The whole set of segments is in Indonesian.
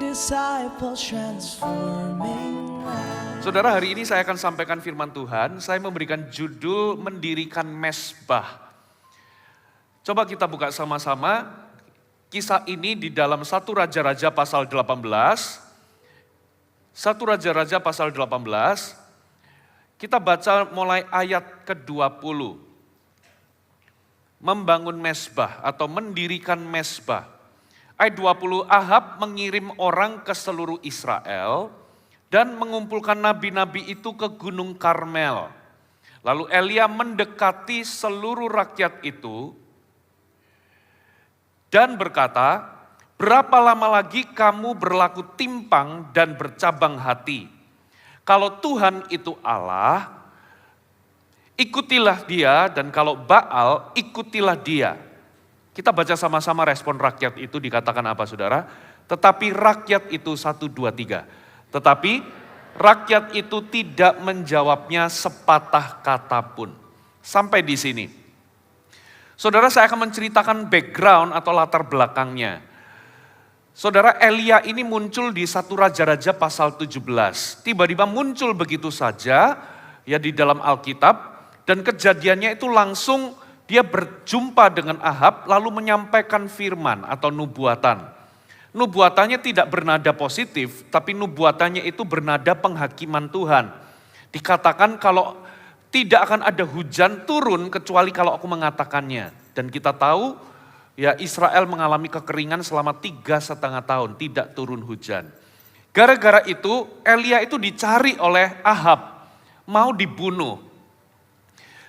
disciples transforming lives. Saudara, hari ini saya akan sampaikan firman Tuhan. Saya memberikan judul mendirikan mezbah. Coba kita buka sama-sama. Kisah ini di dalam 1 Raja-Raja pasal 18. 1 Raja-Raja pasal 18. Kita baca mulai ayat ke-20. Membangun mezbah atau mendirikan mezbah. Ayat 20, Ahab mengirim orang ke seluruh Israel dan mengumpulkan nabi-nabi itu ke Gunung Karmel. Lalu Elia mendekati seluruh rakyat itu dan berkata, berapa lama lagi kamu berlaku timpang dan bercabang hati? Kalau Tuhan itu Allah, ikutilah dia, dan kalau Baal, ikutilah dia. Kita baca sama-sama respon rakyat itu dikatakan apa saudara? Tetapi rakyat itu 1, 2, 3. Tetapi rakyat itu tidak menjawabnya sepatah kata pun. Sampai di sini. Saudara, saya akan menceritakan background atau latar belakangnya. Saudara, Elia ini muncul di 1 Raja-Raja pasal 17. Tiba-tiba muncul begitu saja ya di dalam Alkitab. Dan kejadiannya itu langsung dia berjumpa dengan Ahab lalu menyampaikan firman atau nubuatan. Nubuatannya tidak bernada positif, tapi nubuatannya itu bernada penghakiman Tuhan. Dikatakan kalau tidak akan ada hujan turun kecuali kalau aku mengatakannya. Dan kita tahu ya Israel mengalami kekeringan selama 3,5 tahun, tidak turun hujan. Gara-gara itu Elia itu dicari oleh Ahab, mau dibunuh.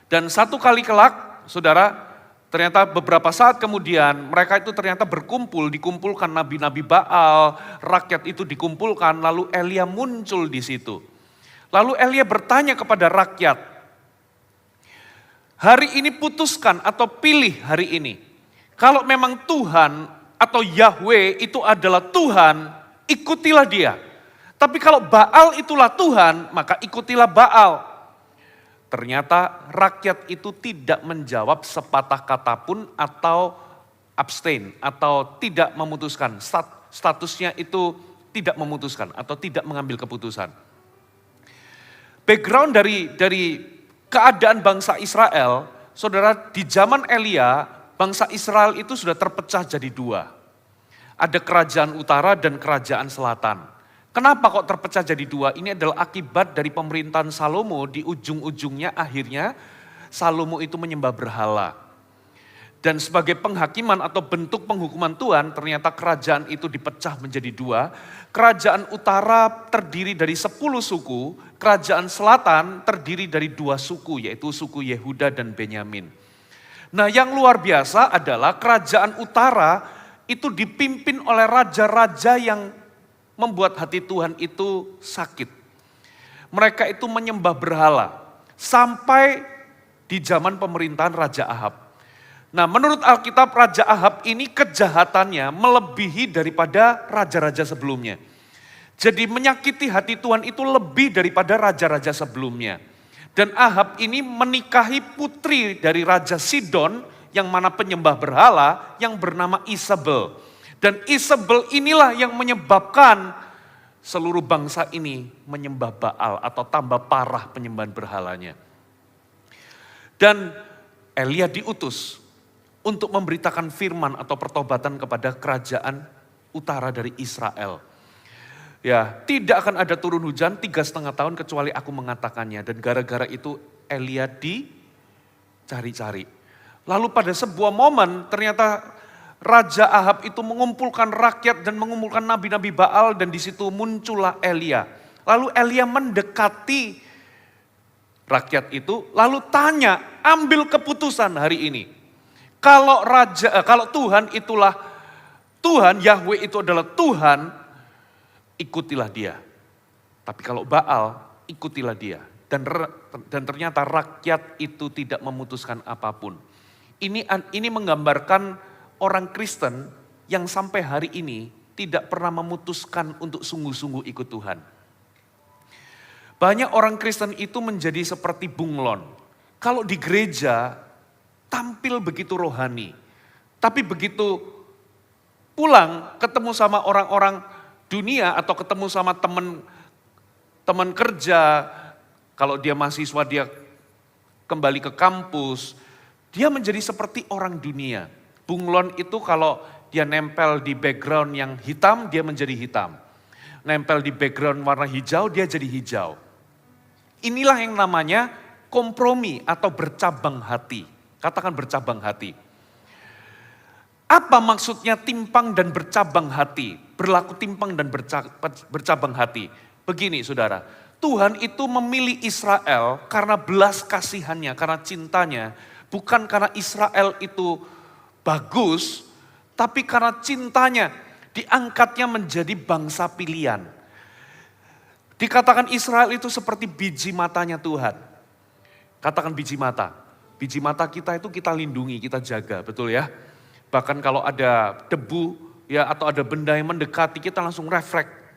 Dan satu kali kelak, saudara, ternyata beberapa saat kemudian mereka itu ternyata dikumpulkan nabi-nabi Baal, rakyat itu dikumpulkan, lalu Elia muncul di situ. Lalu Elia bertanya kepada rakyat, hari ini putuskan atau pilih hari ini. Kalau memang Tuhan atau Yahweh itu adalah Tuhan, ikutilah dia. Tapi kalau Baal itulah Tuhan, maka ikutilah Baal. Ternyata rakyat itu tidak menjawab sepatah kata pun atau abstain atau tidak memutuskan. Statusnya itu tidak memutuskan atau tidak mengambil keputusan. Background dari keadaan bangsa Israel, saudara, di zaman Elia, bangsa Israel itu sudah terpecah jadi 2. Ada kerajaan utara dan kerajaan selatan. Kenapa kok terpecah jadi 2? Ini adalah akibat dari pemerintahan Salomo. Di ujung-ujungnya akhirnya Salomo itu menyembah berhala. Dan sebagai penghakiman atau bentuk penghukuman Tuhan, ternyata kerajaan itu dipecah menjadi 2. Kerajaan utara terdiri dari 10 suku, kerajaan selatan terdiri dari 2 suku, yaitu suku Yehuda dan Benyamin. Nah, yang luar biasa adalah kerajaan utara itu dipimpin oleh raja-raja yang membuat hati Tuhan itu sakit. Mereka itu menyembah berhala sampai di zaman pemerintahan Raja Ahab. Nah, menurut Alkitab Raja Ahab ini kejahatannya melebihi daripada raja-raja sebelumnya. Jadi menyakiti hati Tuhan itu lebih daripada raja-raja sebelumnya. Dan Ahab ini menikahi putri dari Raja Sidon yang mana penyembah berhala yang bernama Isabel. Dan Isabel inilah yang menyebabkan seluruh bangsa ini menyembah Baal atau tambah parah penyembahan berhalanya. Dan Elia diutus untuk memberitakan firman atau pertobatan kepada kerajaan utara dari Israel. Ya, tidak akan ada turun hujan 3,5 tahun kecuali aku mengatakannya. Dan gara-gara itu Elia dicari-cari. Lalu pada sebuah momen ternyata Raja Ahab itu mengumpulkan rakyat dan mengumpulkan nabi-nabi Baal dan di situ muncullah Elia. Lalu Elia mendekati rakyat itu lalu tanya, ambil keputusan hari ini. Kalau Tuhan itulah Tuhan, Yahweh itu adalah Tuhan, ikutilah dia. Tapi kalau Baal, ikutilah dia. Dan ternyata rakyat itu tidak memutuskan apapun. Ini menggambarkan orang Kristen yang sampai hari ini tidak pernah memutuskan untuk sungguh-sungguh ikut Tuhan. Banyak orang Kristen itu menjadi seperti bunglon. Kalau di gereja tampil begitu rohani, tapi begitu pulang ketemu sama orang-orang dunia atau ketemu sama teman kerja, kalau dia mahasiswa dia kembali ke kampus, dia menjadi seperti orang dunia. Bunglon itu kalau dia nempel di background yang hitam, dia menjadi hitam. Nempel di background warna hijau, dia jadi hijau. Inilah yang namanya kompromi atau bercabang hati. Katakan bercabang hati. Apa maksudnya timpang dan bercabang hati? Berlaku timpang dan bercabang hati. Begini saudara, Tuhan itu memilih Israel karena belas kasihannya, karena cintanya. Bukan karena Israel itu bagus, tapi karena cintanya diangkatnya menjadi bangsa pilihan. Dikatakan Israel itu seperti biji matanya Tuhan. Katakan biji mata. Biji mata kita itu kita lindungi, kita jaga, betul ya? Bahkan kalau ada debu ya atau ada benda yang mendekati, kita langsung refleks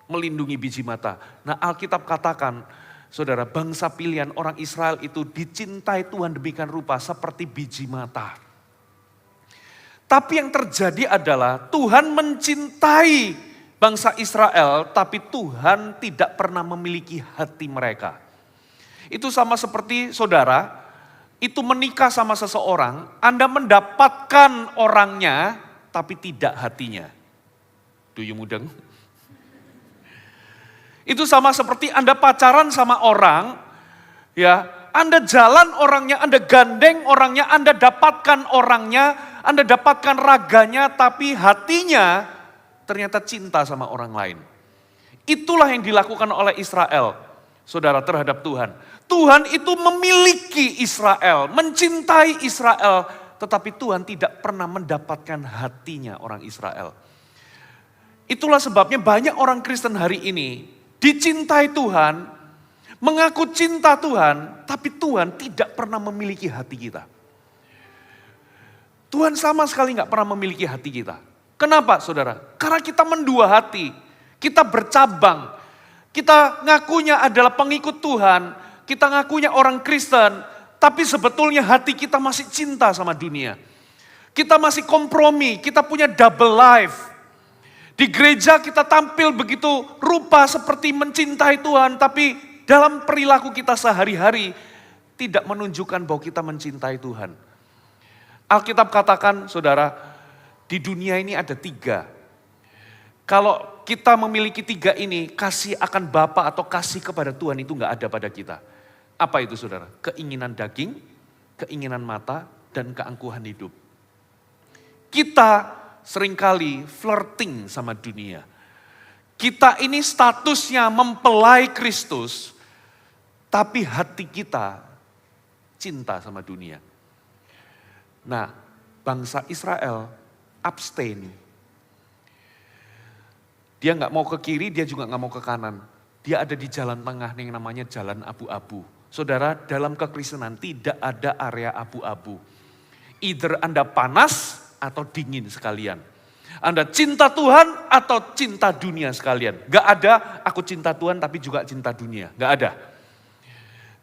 melindungi biji mata. Nah, Alkitab katakan, saudara, bangsa pilihan orang Israel itu dicintai Tuhan demikian rupa seperti biji mata. Tapi yang terjadi adalah Tuhan mencintai bangsa Israel, tapi Tuhan tidak pernah memiliki hati mereka. Itu sama seperti saudara, itu menikah sama seseorang, Anda mendapatkan orangnya, tapi tidak hatinya. Do you mudeng? Itu sama seperti Anda pacaran sama orang, ya, Anda jalan orangnya, Anda gandeng orangnya, Anda dapatkan orangnya, Anda dapatkan raganya, tapi hatinya ternyata cinta sama orang lain. Itulah yang dilakukan oleh Israel, saudara, terhadap Tuhan. Tuhan itu memiliki Israel, mencintai Israel, tetapi Tuhan tidak pernah mendapatkan hatinya orang Israel. Itulah sebabnya banyak orang Kristen hari ini dicintai Tuhan, mengaku cinta Tuhan, tapi Tuhan tidak pernah memiliki hati kita. Tuhan sama sekali nggak pernah memiliki hati kita. Kenapa saudara? Karena kita mendua hati, kita bercabang, kita ngakunya adalah pengikut Tuhan, kita ngakunya orang Kristen, tapi sebetulnya hati kita masih cinta sama dunia. Kita masih kompromi, kita punya double life. Di gereja kita tampil begitu rupa seperti mencintai Tuhan, tapi dalam perilaku kita sehari-hari tidak menunjukkan bahwa kita mencintai Tuhan. Alkitab katakan, saudara, di dunia ini ada 3. Kalau kita memiliki 3 ini, kasih akan Bapa atau kasih kepada Tuhan itu enggak ada pada kita. Apa itu saudara? Keinginan daging, keinginan mata, dan keangkuhan hidup. Kita seringkali flirting sama dunia. Kita ini statusnya mempelai Kristus, tapi hati kita cinta sama dunia. Nah, bangsa Israel abstain. Dia nggak mau ke kiri, dia juga nggak mau ke kanan. Dia ada di jalan tengah yang namanya jalan abu-abu. Saudara, dalam kekristenan tidak ada area abu-abu. Either Anda panas atau dingin sekalian. Anda cinta Tuhan atau cinta dunia sekalian. Gak ada aku cinta Tuhan tapi juga cinta dunia. Gak ada.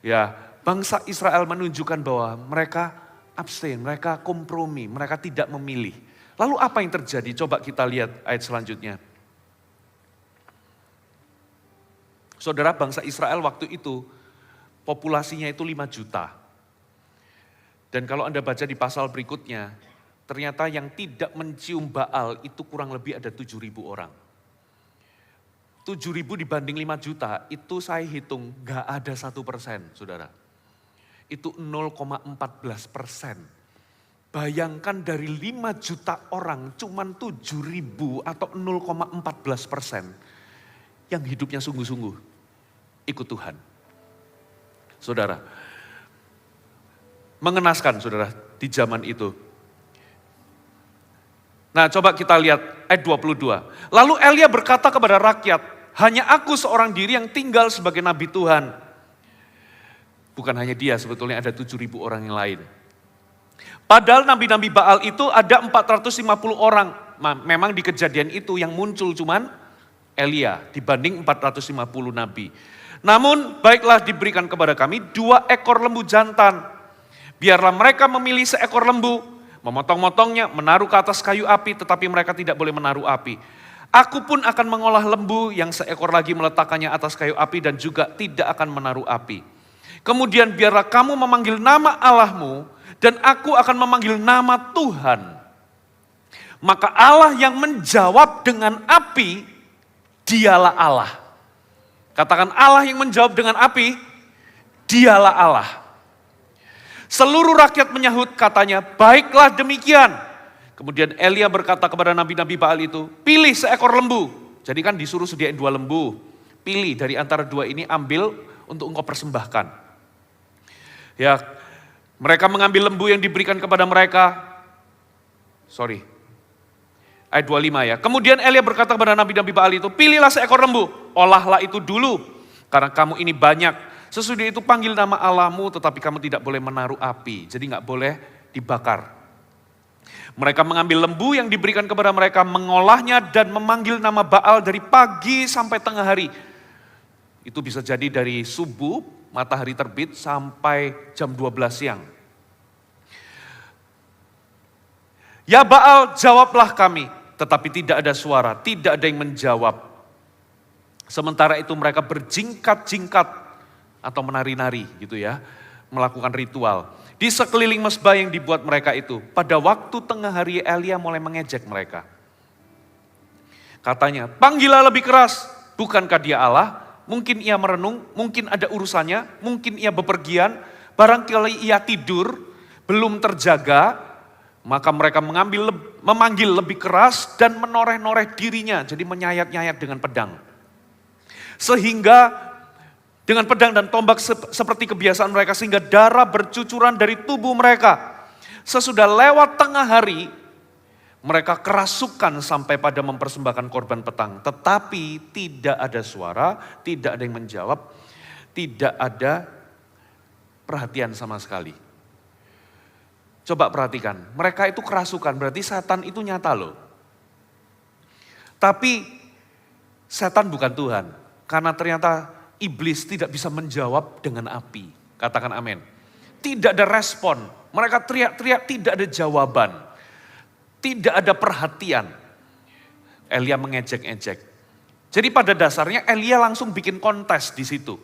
Ya, bangsa Israel menunjukkan bahwa mereka abstain, mereka kompromi, mereka tidak memilih. Lalu apa yang terjadi? Coba kita lihat ayat selanjutnya. Saudara, bangsa Israel waktu itu populasinya itu 5 juta. Dan kalau Anda baca di pasal berikutnya, ternyata yang tidak mencium Baal itu kurang lebih ada 7.000 orang. 7.000 dibanding 5 juta, itu saya hitung gak ada 1%, saudara. Itu 0,14%. Bayangkan dari 5 juta orang, cuman 7.000 atau 0,14% yang hidupnya sungguh-sungguh ikut Tuhan. Saudara, mengenaskan saudara di zaman itu. Nah, coba kita lihat ayat 22. Lalu Elia berkata kepada rakyat, hanya aku seorang diri yang tinggal sebagai nabi Tuhan. Bukan hanya dia, sebetulnya ada 7.000 orang yang lain. Padahal nabi-nabi Baal itu ada 450 orang. Memang di kejadian itu yang muncul cuman Elia dibanding 450 nabi. Namun baiklah diberikan kepada kami 2 ekor lembu jantan. Biarlah mereka memilih seekor lembu, memotong-motongnya, menaruh ke atas kayu api, tetapi mereka tidak boleh menaruh api. Aku pun akan mengolah lembu yang seekor lagi meletakkannya atas kayu api dan juga tidak akan menaruh api. Kemudian biarlah kamu memanggil nama Allahmu dan aku akan memanggil nama Tuhan. Maka Allah yang menjawab dengan api, dialah Allah. Katakan Allah yang menjawab dengan api, dialah Allah. Seluruh rakyat menyahut katanya, baiklah demikian. Kemudian Elia berkata kepada nabi-nabi Baal itu, pilih seekor lembu. Jadi kan disuruh sediain 2 lembu. Pilih dari antara 2 ini, ambil untuk engkau persembahkan. Ya, mereka mengambil lembu yang diberikan kepada mereka. Ayat 25 ya. Kemudian Elia berkata kepada nabi-nabi Baal itu, pilihlah seekor lembu, olahlah itu dulu. Karena kamu ini banyak. Sesudah itu panggil nama Allahmu, tetapi kamu tidak boleh menaruh api. Jadi nggak boleh dibakar. Mereka mengambil lembu yang diberikan kepada mereka, mengolahnya dan memanggil nama Baal dari pagi sampai tengah hari. Itu bisa jadi dari subuh, matahari terbit sampai jam 12 siang. Ya Baal, jawablah kami. Tetapi tidak ada suara, tidak ada yang menjawab. Sementara itu mereka berjingkat-jingkat atau menari-nari gitu ya, melakukan ritual. Di sekeliling mezbah yang dibuat mereka itu, pada waktu tengah hari Elia mulai mengejek mereka. Katanya, panggillah lebih keras, bukankah dia Allah? Mungkin ia merenung, mungkin ada urusannya, mungkin ia bepergian, barangkali ia tidur, belum terjaga, maka mereka memanggil lebih keras dan menoreh-noreh dirinya, jadi menyayat-nyayat dengan pedang. Sehingga dengan pedang dan tombak seperti kebiasaan mereka, sehingga darah bercucuran dari tubuh mereka. Sesudah lewat tengah hari, mereka kerasukan sampai pada mempersembahkan korban petang. Tetapi tidak ada suara, tidak ada yang menjawab, tidak ada perhatian sama sekali. Coba perhatikan, mereka itu kerasukan, berarti setan itu nyata loh. Tapi setan bukan Tuhan, karena ternyata iblis tidak bisa menjawab dengan api. Katakan amin. Tidak ada respon. Mereka teriak-teriak, tidak ada jawaban. Tidak ada perhatian. Elia mengejek-ejek. Jadi pada dasarnya Elia langsung bikin kontes di situ.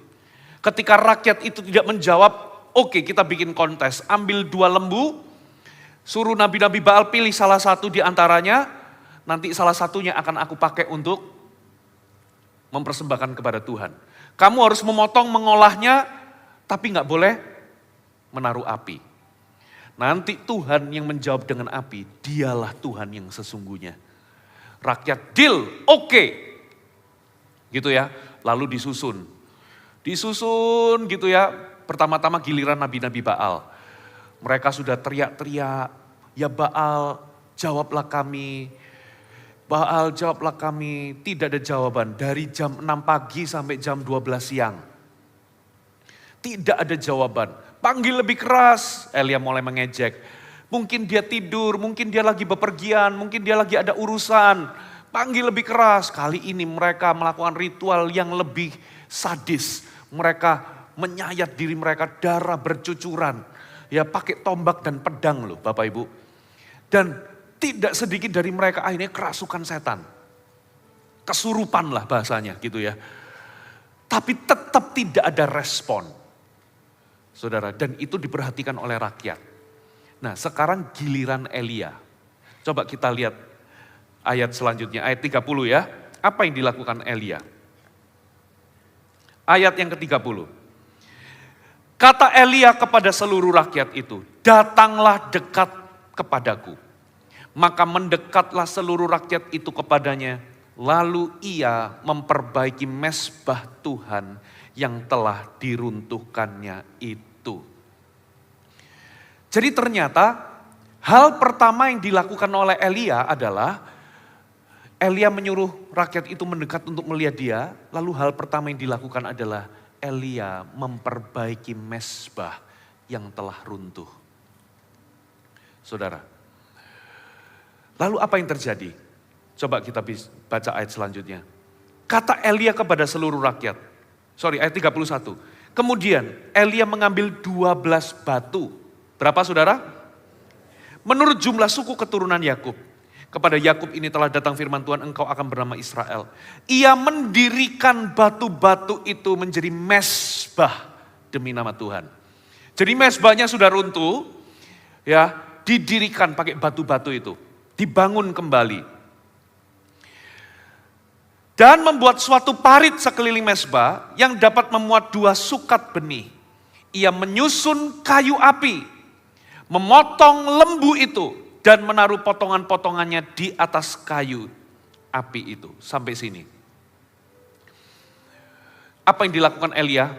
Ketika rakyat itu tidak menjawab, oke, kita bikin kontes. Ambil 2 lembu, suruh nabi-nabi Baal pilih salah satu di antaranya. Nanti salah satunya akan aku pakai untuk mempersembahkan kepada Tuhan. Kamu harus memotong, mengolahnya, tapi nggak boleh menaruh api. Nanti Tuhan yang menjawab dengan api, dialah Tuhan yang sesungguhnya. Rakyat deal, oke. Gitu ya, lalu disusun gitu ya. Pertama-tama giliran nabi-nabi Baal. Mereka sudah teriak-teriak, ya Baal jawablah kami. Baal jawablah kami, tidak ada jawaban. Dari jam 6 pagi sampai jam 12 siang. Tidak ada jawaban. Panggil lebih keras, Elia mulai mengejek. Mungkin dia tidur, mungkin dia lagi bepergian, mungkin dia lagi ada urusan. Panggil lebih keras, kali ini mereka melakukan ritual yang lebih sadis. Mereka menyayat diri mereka, darah bercucuran. Ya pakai tombak dan pedang loh Bapak Ibu. Dan tidak sedikit dari mereka akhirnya kerasukan setan. Kesurupan lah bahasanya gitu ya. Tapi tetap tidak ada respon. Saudara, dan itu diperhatikan oleh rakyat. Nah sekarang giliran Elia. Coba kita lihat ayat selanjutnya, ayat 30 ya. Apa yang dilakukan Elia? Ayat yang ke-30. Kata Elia kepada seluruh rakyat itu, datanglah dekat kepadaku. Maka mendekatlah seluruh rakyat itu kepadanya, lalu ia memperbaiki mezbah Tuhan yang telah diruntuhkannya itu. Jadi ternyata hal pertama yang dilakukan oleh Elia adalah, Elia menyuruh rakyat itu mendekat untuk melihat dia, lalu hal pertama yang dilakukan adalah Elia memperbaiki mezbah yang telah runtuh. Saudara, lalu apa yang terjadi? Coba kita baca ayat selanjutnya. Kata Elia kepada seluruh rakyat. Ayat 31. Kemudian Elia mengambil 12 batu. Berapa saudara? Menurut jumlah suku keturunan Yakub. Kepada Yakub ini telah datang firman Tuhan, engkau akan bernama Israel. Ia mendirikan batu-batu itu menjadi mezbah demi nama Tuhan. Jadi mezbahnya sudah runtuh, ya, didirikan pakai batu-batu itu, dibangun kembali. Dan membuat suatu parit sekeliling mezbah yang dapat memuat 2 sukat benih. Ia menyusun kayu api, memotong lembu itu, dan menaruh potongan-potongannya di atas kayu api itu. Sampai sini. Apa yang dilakukan Elia?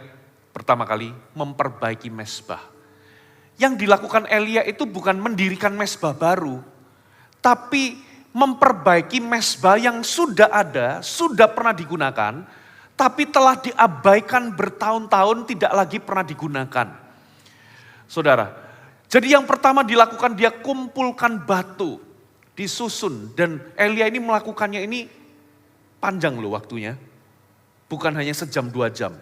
Pertama kali, memperbaiki mezbah. Yang dilakukan Elia itu bukan mendirikan mezbah baru, tapi memperbaiki mezbah yang sudah ada, sudah pernah digunakan, tapi telah diabaikan bertahun-tahun tidak lagi pernah digunakan. Saudara, jadi yang pertama dilakukan, dia kumpulkan batu, disusun, dan Elia ini melakukannya ini panjang loh waktunya, bukan hanya sejam 2 jam.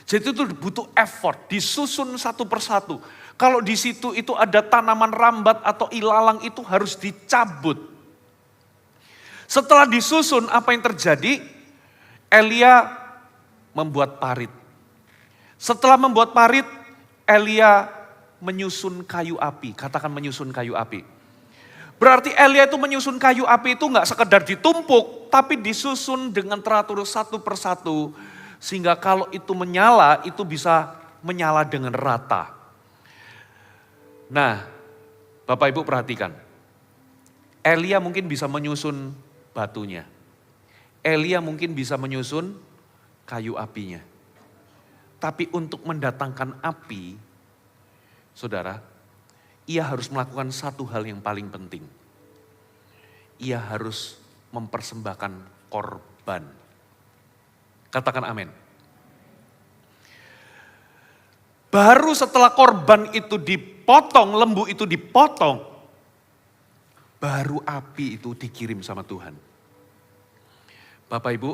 Jadi itu butuh effort, disusun satu persatu. Kalau di situ itu ada tanaman rambat atau ilalang itu harus dicabut. Setelah disusun, apa yang terjadi? Elia membuat parit. Setelah membuat parit, Elia menyusun kayu api. Katakan menyusun kayu api. Berarti Elia itu menyusun kayu api itu enggak sekedar ditumpuk, tapi disusun dengan teratur satu persatu. Sehingga kalau itu menyala, itu bisa menyala dengan rata. Nah, Bapak Ibu perhatikan. Elia mungkin bisa menyusun batunya. Elia mungkin bisa menyusun kayu apinya. Tapi untuk mendatangkan api, saudara, ia harus melakukan satu hal yang paling penting. Ia harus mempersembahkan korban. Katakan amin. Baru setelah korban itu dipotong, lembu itu dipotong, baru api itu dikirim sama Tuhan. Bapak Ibu,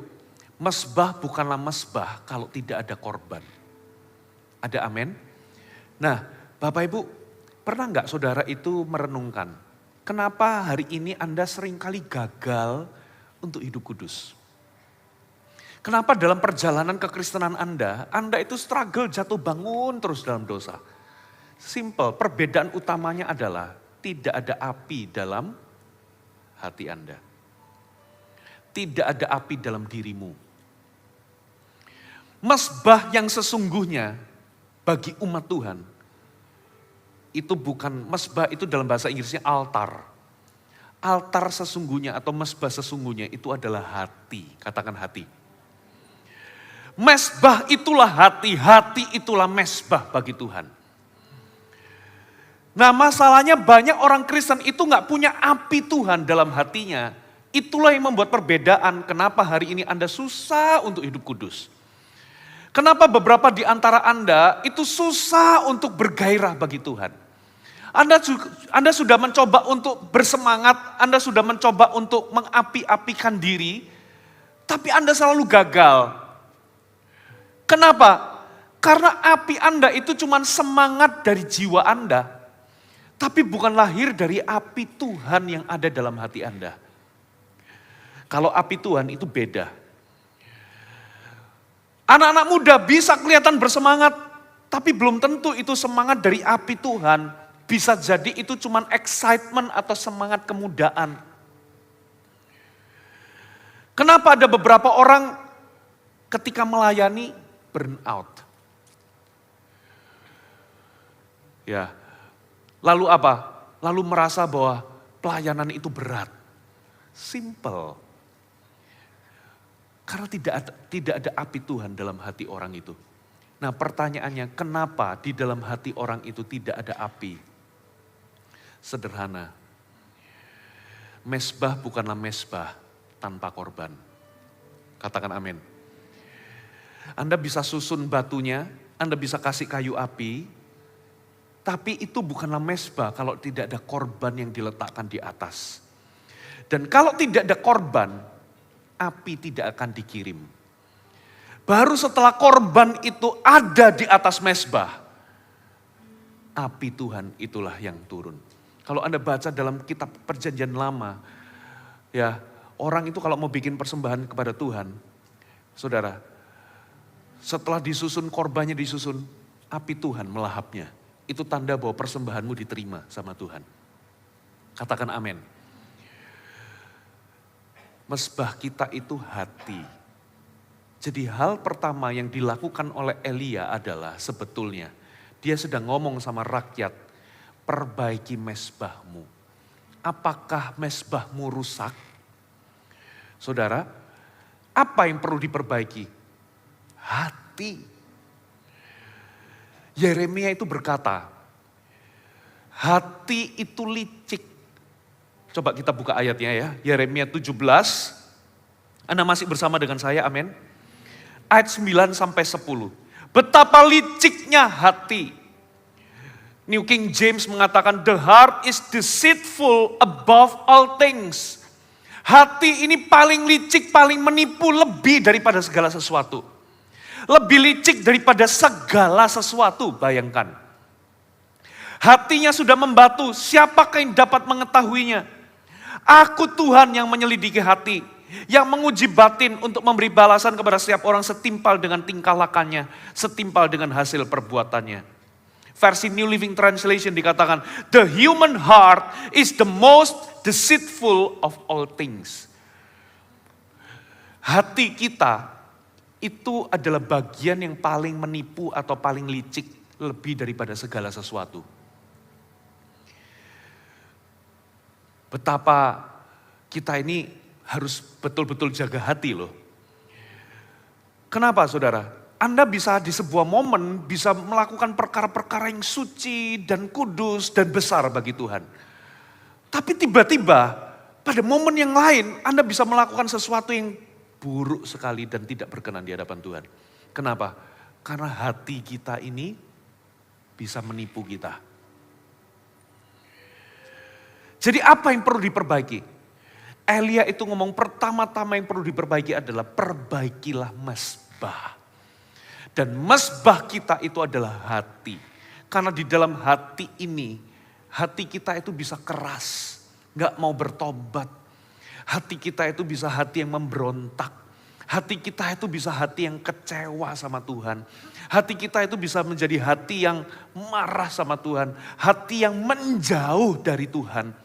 mezbah bukanlah mezbah kalau tidak ada korban. Ada amin? Nah, Bapak Ibu, pernah enggak saudara itu merenungkan, kenapa hari ini Anda seringkali gagal untuk hidup kudus? Kenapa dalam perjalanan kekristenan Anda itu struggle jatuh bangun terus dalam dosa? Simple, perbedaan utamanya adalah tidak ada api dalam hati Anda. Tidak ada api dalam dirimu. Mezbah yang sesungguhnya bagi umat Tuhan, itu bukan mezbah, itu dalam bahasa Inggrisnya altar. Altar sesungguhnya atau mezbah sesungguhnya itu adalah hati, katakan hati. Mezbah itulah hati, hati itulah mezbah bagi Tuhan. Nah masalahnya banyak orang Kristen itu gak punya api Tuhan dalam hatinya. Itulah yang membuat perbedaan kenapa hari ini Anda susah untuk hidup kudus. Kenapa beberapa di antara Anda itu susah untuk bergairah bagi Tuhan. Anda sudah mencoba untuk bersemangat, Anda sudah mencoba untuk mengapi-apikan diri, tapi Anda selalu gagal. Kenapa? Karena api Anda itu cuma semangat dari jiwa Anda. Tapi bukan lahir dari api Tuhan yang ada dalam hati Anda. Kalau api Tuhan itu beda. Anak-anak muda bisa kelihatan bersemangat. Tapi belum tentu itu semangat dari api Tuhan. Bisa jadi itu cuma excitement atau semangat kemudaan. Kenapa ada beberapa orang ketika melayani burn out. Ya. Lalu apa? Lalu merasa bahwa pelayanan itu berat. Simple. Karena tidak ada api Tuhan dalam hati orang itu. Nah, pertanyaannya, kenapa di dalam hati orang itu tidak ada api? Sederhana. Mezbah bukanlah mezbah tanpa korban. Katakan amin. Anda bisa susun batunya, Anda bisa kasih kayu api, tapi itu bukanlah mezbah kalau tidak ada korban yang diletakkan di atas. Dan kalau tidak ada korban, api tidak akan dikirim. Baru setelah korban itu ada di atas mezbah, api Tuhan itulah yang turun. Kalau Anda baca dalam kitab Perjanjian Lama, ya, orang itu kalau mau bikin persembahan kepada Tuhan, saudara, setelah disusun korbannya disusun, api Tuhan melahapnya. Itu tanda bahwa persembahanmu diterima sama Tuhan. Katakan amin. Mesbah kita itu hati. Jadi hal pertama yang dilakukan oleh Elia adalah sebetulnya dia sedang ngomong sama rakyat, perbaiki mesbahmu. Apakah mesbahmu rusak? Saudara, apa yang perlu diperbaiki? Hati. Yeremia itu berkata, hati itu licik. Coba kita buka ayatnya ya, Yeremia 17. Anda masih bersama dengan saya, amin. Ayat 9 sampai 10. Betapa liciknya hati. New King James mengatakan, the heart is deceitful above all things. Hati ini paling licik, paling menipu lebih daripada segala sesuatu. Lebih licik daripada segala sesuatu, bayangkan. Hatinya sudah membatu, siapakah yang dapat mengetahuinya? Aku Tuhan yang menyelidiki hati, yang menguji batin untuk memberi balasan kepada setiap orang setimpal dengan tingkah lakunya, setimpal dengan hasil perbuatannya. Versi New Living Translation dikatakan, the human heart is the most deceitful of all things. Hati kita itu adalah bagian yang paling menipu atau paling licik lebih daripada segala sesuatu. Betapa kita ini harus betul-betul jaga hati loh. Kenapa saudara? Anda bisa di sebuah momen bisa melakukan perkara-perkara yang suci dan kudus dan besar bagi Tuhan. Tapi tiba-tiba pada momen yang lain Anda bisa melakukan sesuatu yang buruk sekali dan tidak berkenan di hadapan Tuhan. Kenapa? Karena hati kita ini bisa menipu kita. Jadi apa yang perlu diperbaiki? Elia itu ngomong pertama-tama yang perlu diperbaiki adalah perbaikilah mesbah. Dan mesbah kita itu adalah hati. Karena di dalam hati ini, hati kita itu bisa keras, gak mau bertobat. Hati kita itu bisa hati yang memberontak. Hati kita itu bisa hati yang kecewa sama Tuhan. Hati kita itu bisa menjadi hati yang marah sama Tuhan. Hati yang menjauh dari Tuhan.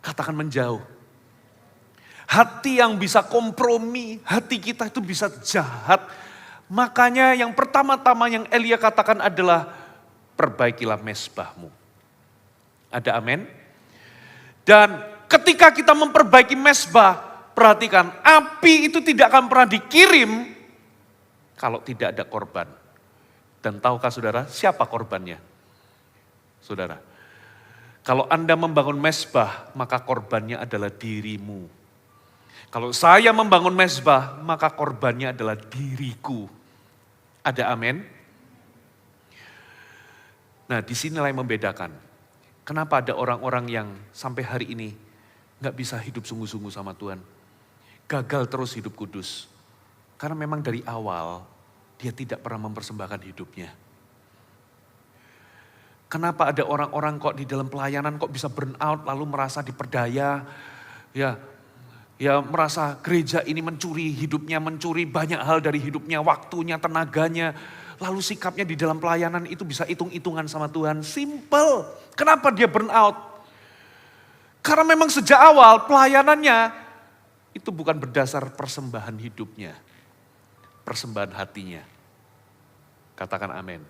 Katakan menjauh. Hati yang bisa kompromi, hati kita itu bisa jahat. Makanya yang pertama-tama yang Elia katakan adalah perbaikilah mesbahmu. Ada amin? Dan ketika kita memperbaiki mesbah, perhatikan, api itu tidak akan pernah dikirim kalau tidak ada korban. Dan tahukah saudara siapa korbannya? Saudara, kalau Anda membangun mesbah, maka korbannya adalah dirimu. Kalau saya membangun mesbah, maka korbannya adalah diriku. Ada amin? Nah, disinilah yang membedakan. Kenapa ada orang-orang yang sampai hari ini gak bisa hidup sungguh-sungguh sama Tuhan. Gagal terus hidup kudus. Karena memang dari awal dia tidak pernah mempersembahkan hidupnya. Kenapa ada orang-orang kok di dalam pelayanan kok bisa burn out lalu merasa diperdaya. Ya merasa gereja ini mencuri hidupnya, mencuri banyak hal dari hidupnya, waktunya, tenaganya. Lalu sikapnya di dalam pelayanan itu bisa hitung-hitungan sama Tuhan. Simple. Kenapa dia burn out? Karena memang sejak awal pelayanannya itu bukan berdasar persembahan hidupnya. Persembahan hatinya. Katakan amin.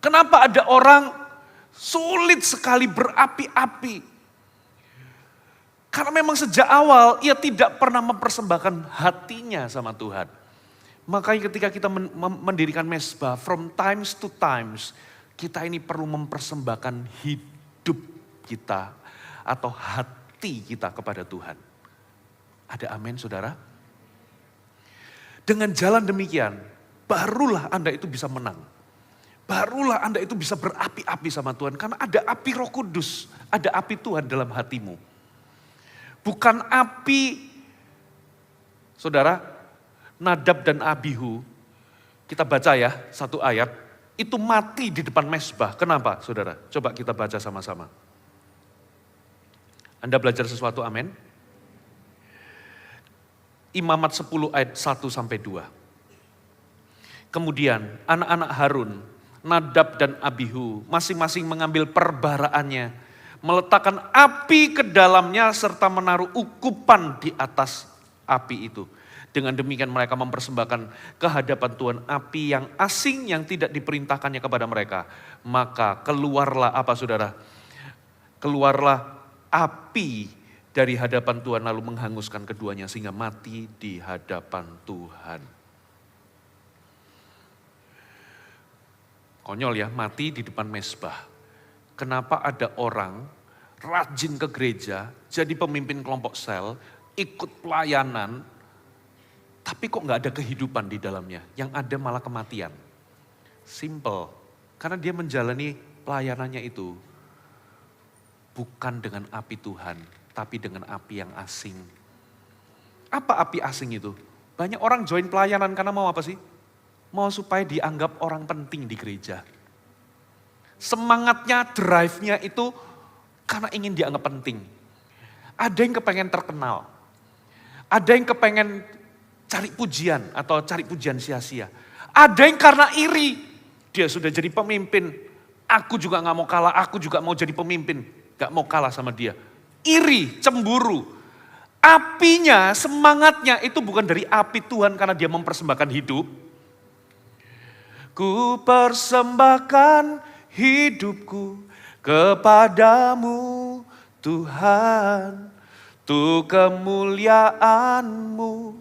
Kenapa ada orang sulit sekali berapi-api? Karena memang sejak awal ia tidak pernah mempersembahkan hatinya sama Tuhan. Makanya ketika kita mendirikan mesbah, from times to times, kita ini perlu mempersembahkan hidup kita atau hati kita kepada Tuhan. Ada amin saudara? Dengan jalan demikian, barulah Anda itu bisa menang. Barulah Anda itu bisa berapi-api sama Tuhan. Karena ada api Roh Kudus, ada api Tuhan dalam hatimu. Bukan api, saudara, Nadab dan Abihu. Kita baca ya, satu ayat. itu mati di depan mezbah. Kenapa saudara? Coba kita baca sama-sama. Anda belajar sesuatu, amin? Imamat 10 ayat 1 sampai 2. Kemudian anak-anak Harun, Nadab dan Abihu, masing-masing mengambil perbaraannya, meletakkan api ke dalamnya serta menaruh ukupan di atas api itu. Dengan demikian mereka mempersembahkan ke hadapan Tuhan api yang asing yang tidak diperintahkannya kepada mereka. Maka keluarlah apa saudara? Keluarlah api dari hadapan Tuhan lalu menghanguskan keduanya sehingga mati di hadapan Tuhan. Konyol ya, mati di depan mezbah. Kenapa ada orang rajin ke gereja, jadi pemimpin kelompok sel, ikut pelayanan, tapi kok nggak ada kehidupan di dalamnya. Yang ada malah kematian. Simple, karena dia menjalani pelayanannya itu bukan dengan api Tuhan, tapi dengan api yang asing. Apa api asing itu? Banyak orang join pelayanan karena mau apa sih? Mau supaya dianggap orang penting di gereja. Semangatnya, drive-nya itu karena ingin dianggap penting. Ada yang kepengen terkenal. Ada yang kepengen cari pujian atau cari pujian sia-sia. Ada yang karena iri. Dia sudah jadi pemimpin. Aku juga gak mau kalah, aku juga mau jadi pemimpin. Gak mau kalah sama dia. Iri, cemburu. Apinya, semangatnya itu bukan dari api Tuhan karena dia mempersembahkan hidup. Ku persembahkan hidupku kepadamu Tuhan, untuk kemuliaan-Mu.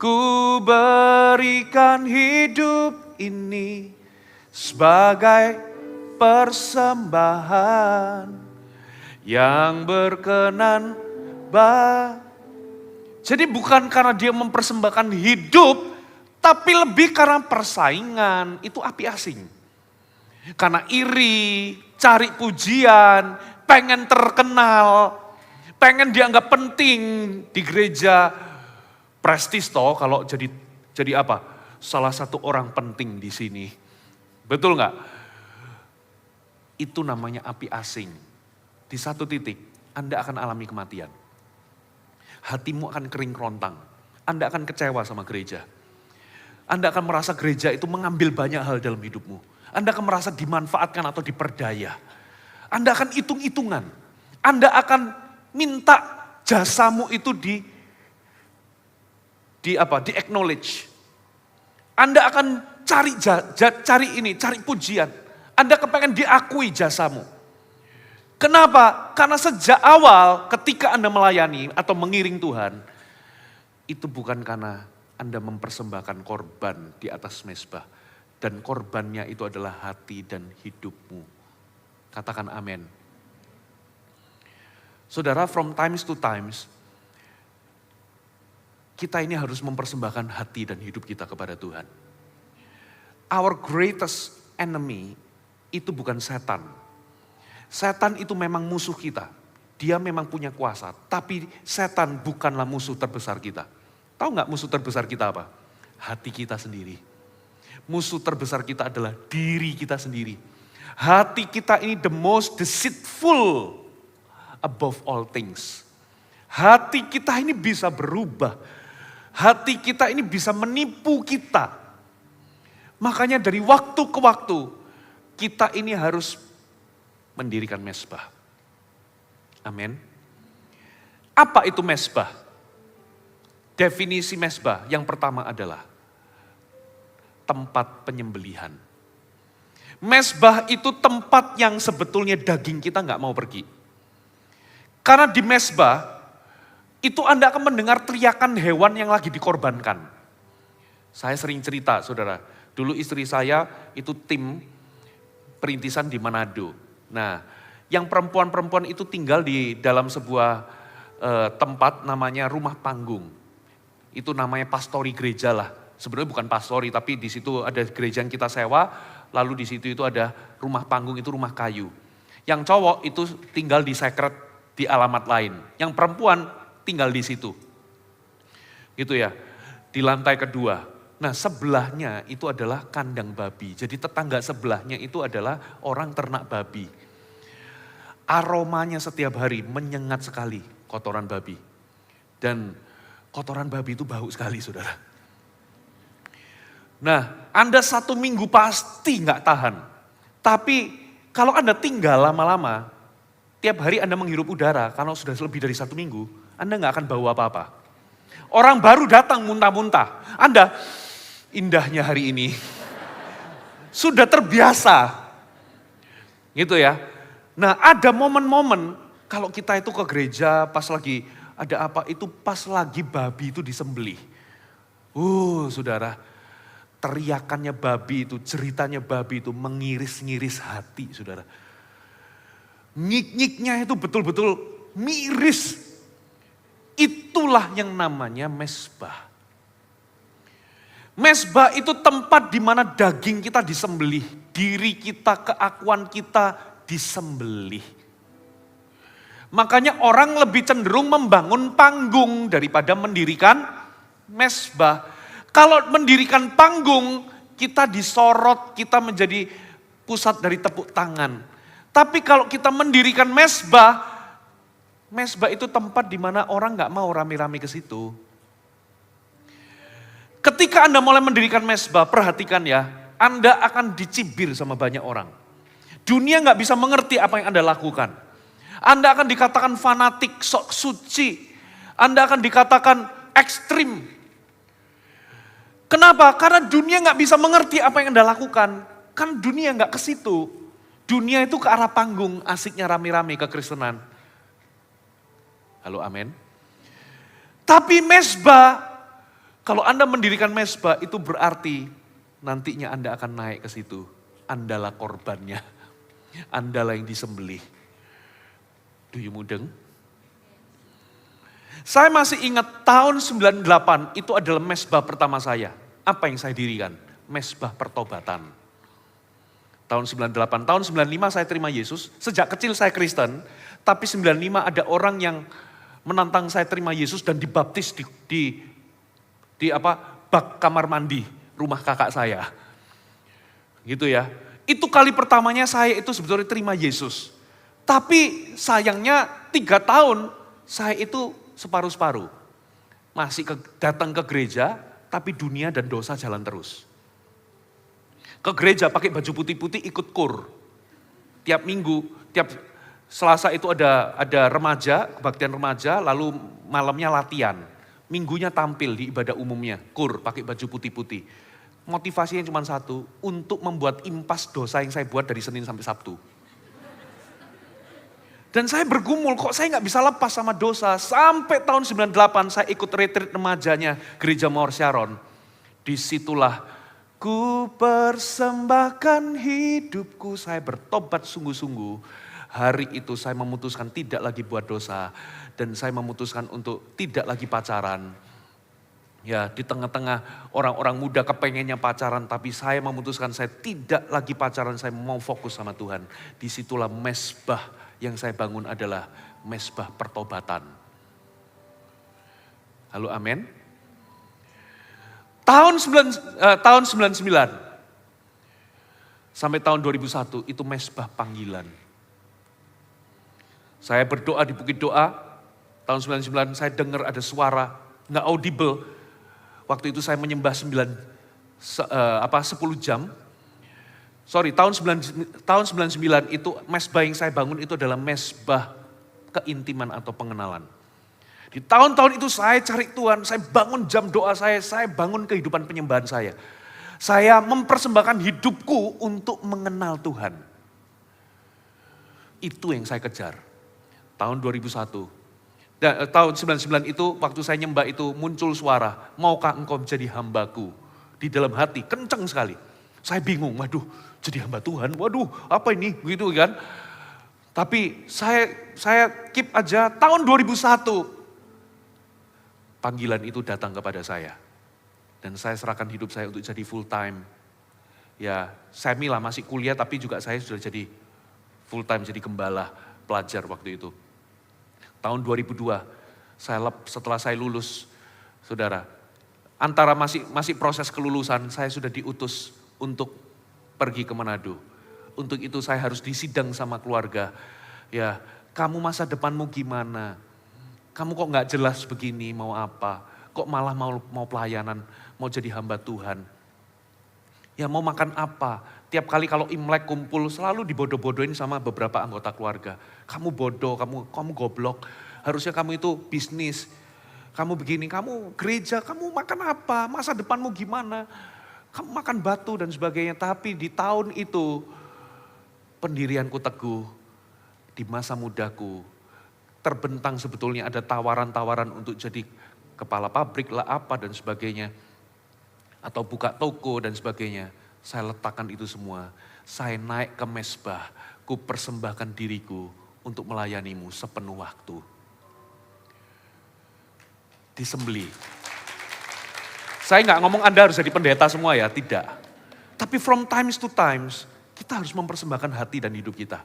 Ku berikan hidup ini sebagai persembahan yang berkenan Jadi bukan karena dia mempersembahkan hidup, tapi lebih karena persaingan, itu api asing. Karena iri, cari pujian, pengen terkenal, pengen dianggap penting di gereja. Prestis toh kalau jadi apa? Salah satu orang penting di sini. Betul nggak? Itu namanya api asing. Di satu titik Anda akan alami kematian. Hatimu akan kering kerontang. Anda akan kecewa sama gereja. Anda akan merasa gereja itu mengambil banyak hal dalam hidupmu. Anda akan merasa dimanfaatkan atau diperdaya. Anda akan hitung-hitungan. Anda akan minta jasamu itu di acknowledge. Anda akan cari pujian. Anda kepengen diakui jasamu. Kenapa? Karena sejak awal ketika Anda melayani atau mengiring Tuhan, itu bukan karena Anda mempersembahkan korban di atas mezbah. Dan korbannya itu adalah hati dan hidupmu. Katakan amin. Saudara, from times to times, kita ini harus mempersembahkan hati dan hidup kita kepada Tuhan. Our greatest enemy itu bukan setan. Setan itu memang musuh kita. Dia memang punya kuasa. Tapi setan bukanlah musuh terbesar kita. Tahu nggak musuh terbesar kita apa? Hati kita sendiri. Musuh terbesar kita adalah diri kita sendiri. Hati kita ini the most deceitful above all things. Hati kita ini bisa berubah. Hati kita ini bisa menipu kita. Makanya dari waktu ke waktu kita ini harus mendirikan mezbah. Amin. Apa itu mezbah? Definisi mezbah yang pertama adalah tempat penyembelihan. Mezbah itu tempat yang sebetulnya daging kita nggak mau pergi. Karena di mezbah itu Anda akan mendengar teriakan hewan yang lagi dikorbankan. Saya sering cerita, saudara. Dulu istri saya itu tim perintisan di Manado. Nah, yang perempuan-perempuan itu tinggal di dalam sebuah tempat namanya rumah panggung. Itu namanya pastori gereja lah. Sebenarnya bukan pastori, tapi di situ ada gereja yang kita sewa, lalu di situ itu ada rumah panggung, itu rumah kayu. Yang cowok itu tinggal di secret di alamat lain. Yang perempuan tinggal di situ. Gitu ya, di lantai kedua. Nah sebelahnya itu adalah kandang babi. Jadi tetangga sebelahnya itu adalah orang ternak babi. Aromanya setiap hari menyengat sekali kotoran babi. Dan kotoran babi itu bau sekali saudara. Nah Anda 1 minggu pasti nggak tahan. Tapi kalau Anda tinggal lama-lama, tiap hari Anda menghirup udara, kalau sudah lebih dari 1 minggu, Anda nggak akan bau apa-apa. Orang baru datang muntah-muntah. Anda, indahnya hari ini. Sudah terbiasa. Gitu ya. Nah ada momen-momen kalau kita itu ke gereja pas lagi ada apa itu pas lagi babi itu disembelih. Saudara, teriakannya babi itu, ceritanya babi itu mengiris-ngiris hati saudara. Nyik-nyiknya itu betul-betul miris. Itulah yang namanya mezbah. Mezbah itu tempat di mana daging kita disembelih, diri kita, keakuan kita disembelih. Makanya orang lebih cenderung membangun panggung daripada mendirikan mezbah. Kalau mendirikan panggung, kita disorot, kita menjadi pusat dari tepuk tangan. Tapi kalau kita mendirikan mezbah, mezbah itu tempat di mana orang nggak mau rame-rame ke situ. Ketika Anda mulai mendirikan mezbah, perhatikan ya, Anda akan dicibir sama banyak orang. Dunia nggak bisa mengerti apa yang Anda lakukan. Anda akan dikatakan fanatik, sok suci. Anda akan dikatakan ekstrim. Kenapa? Karena dunia nggak bisa mengerti apa yang Anda lakukan. Kan dunia nggak ke situ. Dunia itu ke arah panggung, asiknya rame-rame kekristenan. Halo, amin. Tapi mezbah, kalau Anda mendirikan mezbah itu berarti nantinya Anda akan naik ke situ. Andalah korbannya. Andalah yang disembelih. Do you mudeng? Saya masih ingat tahun 98 itu adalah mezbah pertama saya. Apa yang saya dirikan? Mezbah pertobatan. Tahun 98, tahun 95 saya terima Yesus. Sejak kecil saya Kristen, tapi 95 ada orang yang menantang saya terima Yesus dan dibaptis di bak kamar mandi rumah kakak saya. Gitu ya. Itu kali pertamanya saya itu sebetulnya terima Yesus. Tapi sayangnya 3 tahun saya itu separuh-separuh. Masih datang ke gereja, tapi dunia dan dosa jalan terus. Ke gereja pakai baju putih-putih ikut kur. Tiap minggu, tiap Selasa itu ada remaja, kebaktian remaja, lalu malamnya latihan. Minggunya tampil di ibadah umumnya, kur pakai baju putih-putih. Motivasinya cuma satu, untuk membuat impas dosa yang saya buat dari Senin sampai Sabtu. Dan saya bergumul, kok saya nggak bisa lepas sama dosa. Sampai tahun 98 saya ikut retreat remajanya Gereja Mawar Sharon. Disitulah ku persembahkan hidupku, saya bertobat sungguh-sungguh. Hari itu saya memutuskan tidak lagi buat dosa. Dan saya memutuskan untuk tidak lagi pacaran. Ya, di tengah-tengah orang-orang muda kepengennya pacaran, tapi saya memutuskan saya tidak lagi pacaran, saya mau fokus sama Tuhan. Disitulah mezbah yang saya bangun adalah mezbah pertobatan. Halo, amin. Tahun 99 sampai tahun 2001 itu mezbah panggilan. Saya berdoa di Bukit Doa, tahun 99 saya dengar ada suara, nggak audible. Waktu itu saya menyembah 10 jam. Sorry, tahun 99 itu mezbah yang saya bangun itu adalah mezbah keintiman atau pengenalan. Di tahun-tahun itu saya cari Tuhan, saya bangun jam doa saya bangun kehidupan penyembahan saya. Saya mempersembahkan hidupku untuk mengenal Tuhan. Itu yang saya kejar. Tahun 2001. Dan tahun 99 itu waktu saya nyembah itu muncul suara, maukah engkau menjadi hambaku? Di dalam hati, kenceng sekali. Saya bingung, waduh jadi hamba Tuhan, waduh apa ini? Begitu kan. Tapi saya keep aja, tahun 2001 panggilan itu datang kepada saya. Dan saya serahkan hidup saya untuk jadi full time. Ya, semi lah masih kuliah tapi juga saya sudah jadi full time, jadi gembala, pelajar waktu itu. Tahun 2002, setelah saya lulus, saudara, antara masih proses kelulusan, saya sudah diutus untuk pergi ke Manado. Untuk itu saya harus disidang sama keluarga. Ya, kamu masa depanmu gimana? Kamu kok nggak jelas begini, mau apa? Kok malah mau pelayanan, mau jadi hamba Tuhan? Ya mau makan apa? Tiap kali kalau Imlek kumpul selalu dibodoh-bodohin sama beberapa anggota keluarga. Kamu bodoh, kamu goblok. Harusnya kamu itu bisnis. Kamu begini, kamu gereja, kamu makan apa? Masa depanmu gimana? Kamu makan batu dan sebagainya. Tapi di tahun itu pendirianku teguh. Di masa mudaku terbentang sebetulnya ada tawaran-tawaran untuk jadi kepala pabrik lah apa dan sebagainya. Atau buka toko dan sebagainya. Saya letakkan itu semua. Saya naik ke mesbah. Ku persembahkan diriku untuk melayanimu sepenuh waktu. Disembeli. Saya nggak ngomong Anda harus jadi pendeta semua ya, tidak. Tapi from times to times, kita harus mempersembahkan hati dan hidup kita.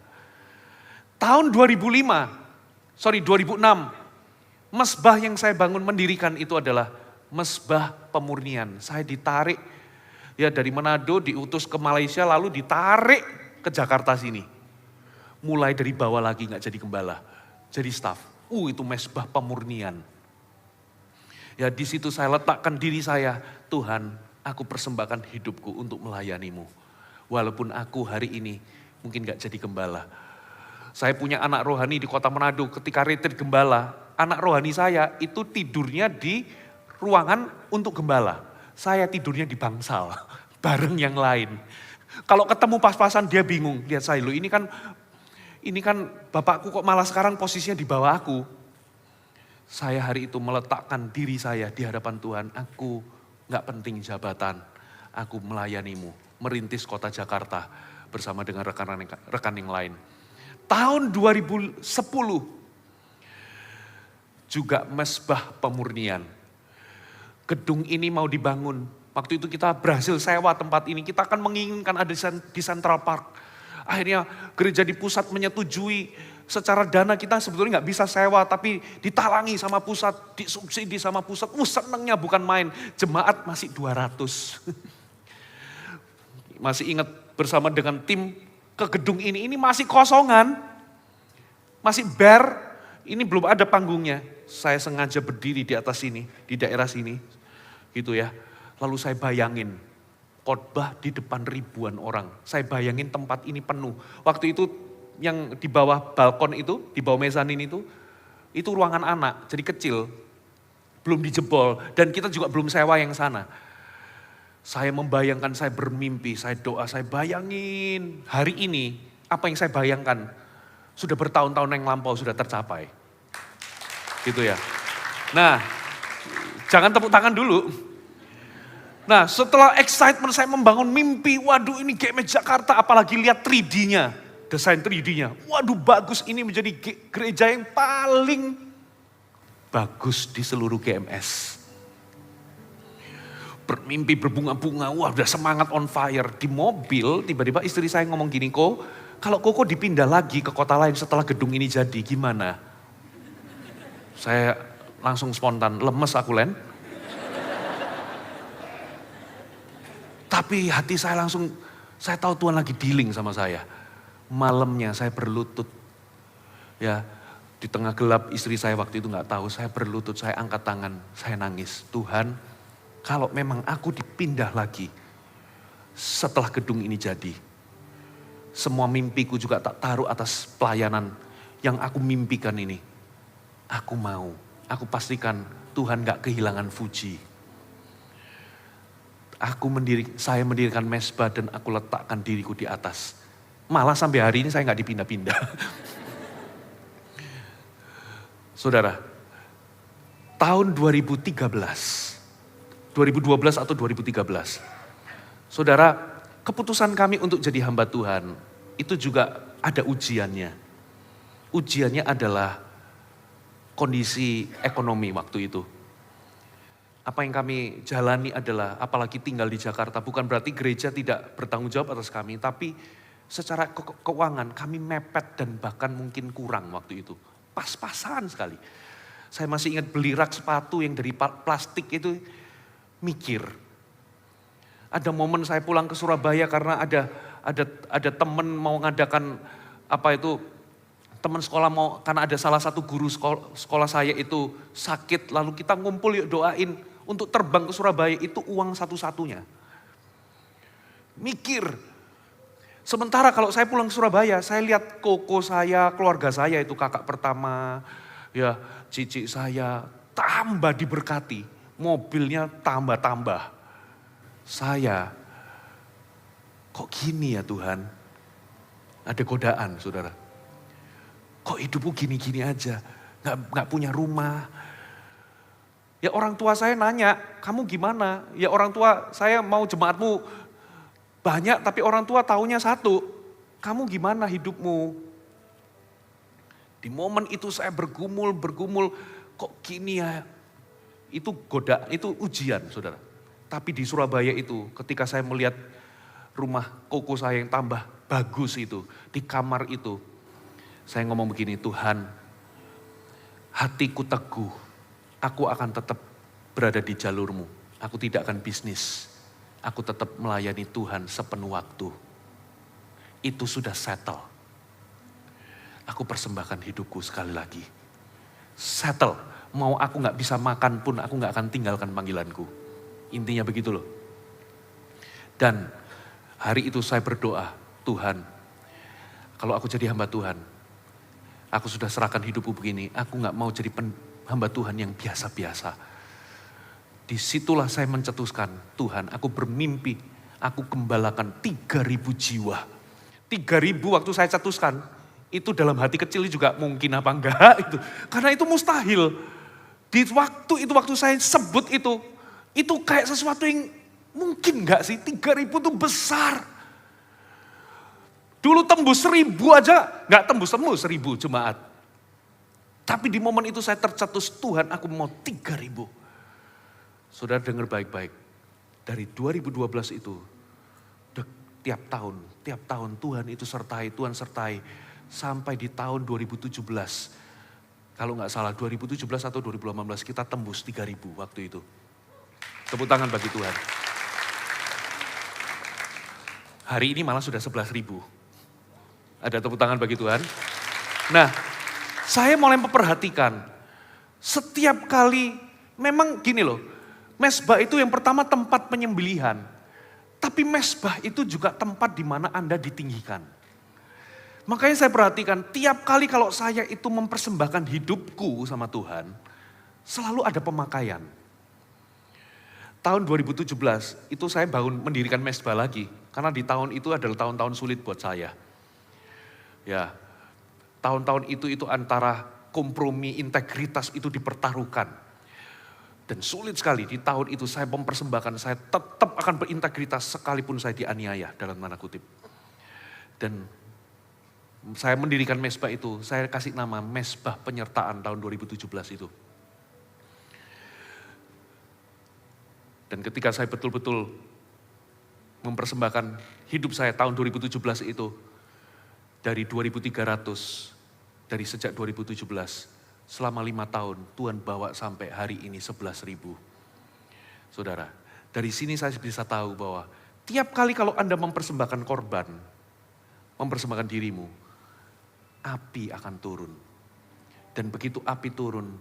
Tahun 2006, mesbah yang saya bangun mendirikan itu adalah mesbah pemurnian. Saya ditarik ya dari Manado, diutus ke Malaysia, lalu ditarik ke Jakarta sini. Mulai dari bawah lagi nggak jadi gembala, jadi staff. Itu mesbah pemurnian. Ya di situ saya letakkan diri saya, Tuhan, aku persembahkan hidupku untuk melayanimu. Walaupun aku hari ini mungkin gak jadi gembala. Saya punya anak rohani di kota Manado, ketika retreat gembala, anak rohani saya itu tidurnya di ruangan untuk gembala. Saya tidurnya di bangsal, bareng yang lain. Kalau ketemu pas-pasan dia bingung, lihat saya, loh ini kan bapakku kok malah sekarang posisinya di bawah aku. Saya hari itu meletakkan diri saya di hadapan Tuhan. Aku gak penting jabatan. Aku melayanimu. Merintis kota Jakarta bersama dengan rekan yang lain. Tahun 2010 juga mesbah pemurnian. Gedung ini mau dibangun. Waktu itu kita berhasil sewa tempat ini. Kita akan menginginkan ada di Central Park. Akhirnya gereja di pusat menyetujui. Secara dana kita sebetulnya nggak bisa sewa, tapi ditalangi sama pusat, disubsidi sama pusat. Senengnya bukan main, jemaat masih 200. Masih ingat bersama dengan tim ke gedung ini masih kosongan, masih bare, ini belum ada panggungnya. Saya sengaja berdiri di atas sini, di daerah sini, gitu ya. Lalu saya bayangin, khotbah di depan ribuan orang. Saya bayangin tempat ini penuh. Waktu itu yang di bawah balkon itu, di bawah mezanin itu ruangan anak, jadi kecil, belum dijebol, dan kita juga belum sewa yang sana. Saya membayangkan, saya bermimpi, saya doa, saya bayangin hari ini, apa yang saya bayangkan, sudah bertahun-tahun yang lampau sudah tercapai. Gitu ya. Nah, jangan tepuk tangan dulu. Nah, setelah excitement saya membangun mimpi, waduh ini GMS Jakarta, apalagi lihat 3D-nya. Desain 3D-nya, waduh bagus, ini menjadi gereja yang paling bagus di seluruh GMS. Bermimpi berbunga-bunga, wah udah semangat on fire. Di mobil tiba-tiba istri saya ngomong gini, kalau Koko dipindah lagi ke kota lain setelah gedung ini jadi gimana? Saya langsung spontan, lemes aku Len. Tapi hati saya langsung, saya tahu Tuhan lagi dealing sama saya. Malamnya saya berlutut, ya di tengah gelap istri saya waktu itu nggak tahu, saya berlutut, saya angkat tangan, saya nangis. Tuhan, kalau memang aku dipindah lagi setelah gedung ini jadi, semua mimpiku juga tak taruh atas pelayanan yang aku mimpikan ini. Aku mau, aku pastikan Tuhan nggak kehilangan Fuji. Saya mendirikan mesbah dan aku letakkan diriku di atas. Malah sampai hari ini saya nggak dipindah-pindah. Saudara, tahun 2012 atau 2013, saudara, keputusan kami untuk jadi hamba Tuhan, itu juga ada ujiannya. Ujiannya adalah kondisi ekonomi waktu itu. Apa yang kami jalani adalah, apalagi tinggal di Jakarta, bukan berarti gereja tidak bertanggung jawab atas kami, tapi secara keuangan kami mepet dan bahkan mungkin kurang waktu itu. Pas-pasan sekali. Saya masih ingat beli rak sepatu yang dari plastik itu mikir. Ada momen saya pulang ke Surabaya karena ada teman mau ngadakan teman sekolah mau, karena ada salah satu guru sekolah saya itu sakit, lalu kita ngumpul yuk doain untuk terbang ke Surabaya, itu uang satu-satunya. Mikir. Sementara kalau saya pulang ke Surabaya, saya lihat koko saya, keluarga saya itu kakak pertama, ya cici saya tambah diberkati, mobilnya tambah-tambah. Saya, kok gini ya Tuhan? Ada godaan saudara. Kok hidupku gini-gini aja, gak punya rumah. Ya orang tua saya nanya, kamu gimana? Ya orang tua saya mau jemaatmu banyak tapi orang tua taunya satu. Kamu gimana hidupmu? Di momen itu saya bergumul, kok gini ya? Itu godaan, itu ujian saudara. Tapi di Surabaya itu ketika saya melihat rumah koko saya yang tambah bagus itu, di kamar itu, saya ngomong begini, Tuhan, hatiku teguh, aku akan tetap berada di jalur-Mu. Aku tidak akan bisnis, aku tetap melayani Tuhan sepenuh waktu. Itu sudah settle. Aku persembahkan hidupku sekali lagi. Settle, mau aku gak bisa makan pun aku gak akan tinggalkan panggilanku. Intinya begitu loh. Dan hari itu saya berdoa, Tuhan, kalau aku jadi hamba Tuhan, aku sudah serahkan hidupku begini, aku gak mau jadi hamba Tuhan yang biasa-biasa. Disitulah saya mencetuskan, Tuhan aku bermimpi, aku gembalakan 3.000 jiwa. 3.000 waktu saya cetuskan, itu dalam hati kecil juga mungkin apa enggak itu. Karena itu mustahil. Di waktu saya sebut itu kayak sesuatu yang mungkin enggak sih, 3.000 itu besar. Dulu tembus 1.000 aja, enggak tembus 1.000 jemaat. Tapi di momen itu saya tercetus, Tuhan aku mau 3.000. Saudara dengar baik-baik, dari 2012 itu, tiap tahun Tuhan itu Tuhan sertai, sampai di tahun 2017. Kalau enggak salah 2017 atau 2018 kita tembus 3.000 waktu itu. Tepuk tangan bagi Tuhan. Hari ini malah sudah 11.000. Ada tepuk tangan bagi Tuhan. Nah, saya mulai memperhatikan. Setiap kali, memang gini loh. Mezbah itu yang pertama tempat penyembelihan. Tapi mezbah itu juga tempat di mana Anda ditinggikan. Makanya saya perhatikan, tiap kali kalau saya itu mempersembahkan hidupku sama Tuhan, selalu ada pemakaian. Tahun 2017 itu saya mendirikan mezbah lagi. Karena di tahun itu adalah tahun-tahun sulit buat saya. Ya, tahun-tahun itu antara kompromi integritas itu dipertaruhkan. Dan sulit sekali di tahun itu saya mempersembahkan, saya tetap akan berintegritas sekalipun saya dianiaya dalam tanda kutip. Dan saya mendirikan mezbah itu, saya kasih nama mezbah penyertaan tahun 2017 itu. Dan ketika saya betul-betul mempersembahkan hidup saya tahun 2017 itu, dari 2.300, dari sejak 2017, selama 5 tahun Tuhan bawa sampai hari ini 11.000. Saudara, dari sini saya bisa tahu bahwa tiap kali kalau Anda mempersembahkan korban, mempersembahkan dirimu, api akan turun. Dan begitu api turun,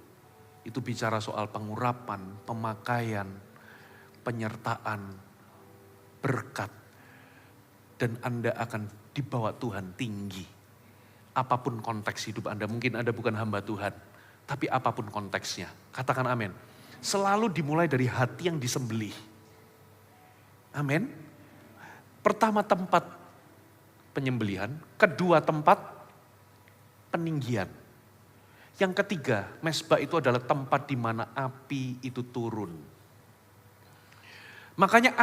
itu bicara soal pengurapan, pemakaian, penyertaan, berkat. Dan Anda akan dibawa Tuhan tinggi. Apapun konteks hidup Anda, mungkin Anda bukan hamba Tuhan, tapi apapun konteksnya. Katakan amin. Selalu dimulai dari hati yang disembelih. Amin. Pertama tempat penyembelihan, kedua tempat peninggian. Yang ketiga, mezbah itu adalah tempat di mana api itu turun. Makanya